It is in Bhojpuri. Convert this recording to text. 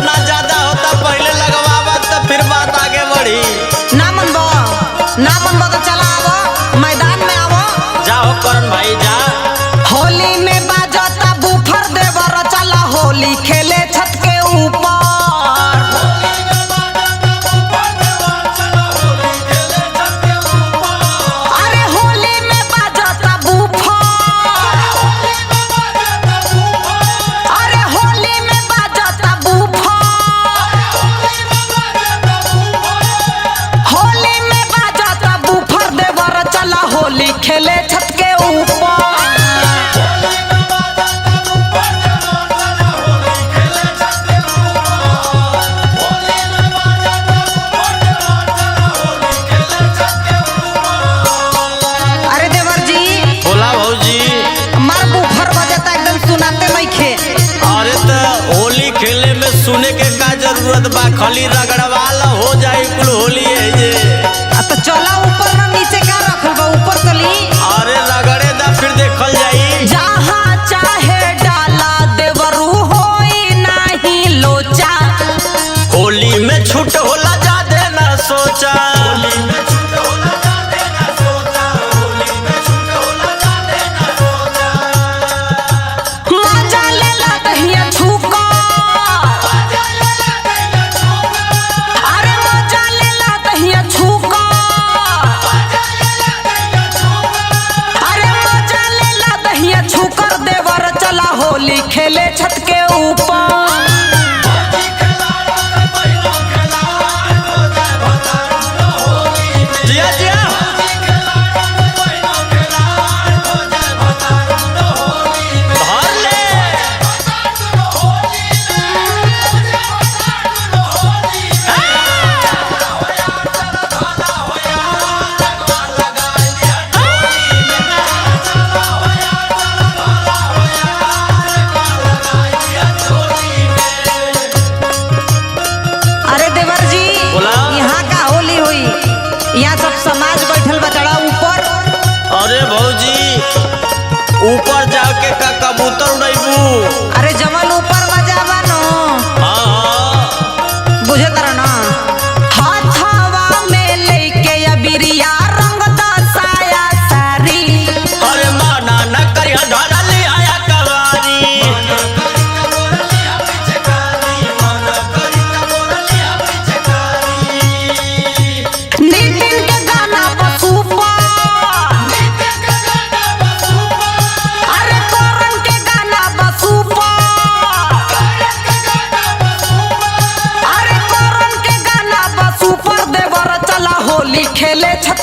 ना ज्यादा होता पहले लगवावा तो फिर बात आगे बढ़ी। ना मनबो तो चला आवो मैदान में आवो। जाओ करण भाई जा। होली में बाजता बूफर देवर चला होली खेले छत के ऊपर। अरे होली में बाजता बूफर, अरे होली में बाजता बूफर, होली में बाजता बूफर देवर चला होली खेले छत के ऊपर। अरे देवर जी बोला भौजी। हमार बूफर बजता एकदम सुनाते नइखे। अरे तो होली खेले में सुने के का जरूरत बा, खाली रगड़वाला हो जाए कुल होली है जे। तो चला ऊपर ना नीचे का रखल बा, ऊपर चली। अरे रगड़े दा फिर देखल जाई। जहाँ चाहे डाला देवरू होई नहीं लोचा। होली में छूट होला जादे ना सोचा। मजा लेला दहिया छूका, अरे मजा लेला दहिया छूका, अरे मजा लेला दहिया छूकर देवर चला होली खेले छत के ऊपर। जिया जिया। धर ले। अरे देवर जी बोला। यहाँ का होली हुई, यहाँ सब समाज बैठल बचड़ा ऊपर। अरे भौजी ऊपर जाके का कबूतर उड़ाइबू। अरे जवन ऊपर बजावा नो हाँ बुझे तर ना। हाथवा में लेके अबिरिया रंग दसाया सारी। अरे माना न करिया धरा ले आया कवारी। नितिन के गाना बसूपा, अरे करण के गाना बसूपा, अरे करण के गाना बसूपर देवर चला होली खेले छत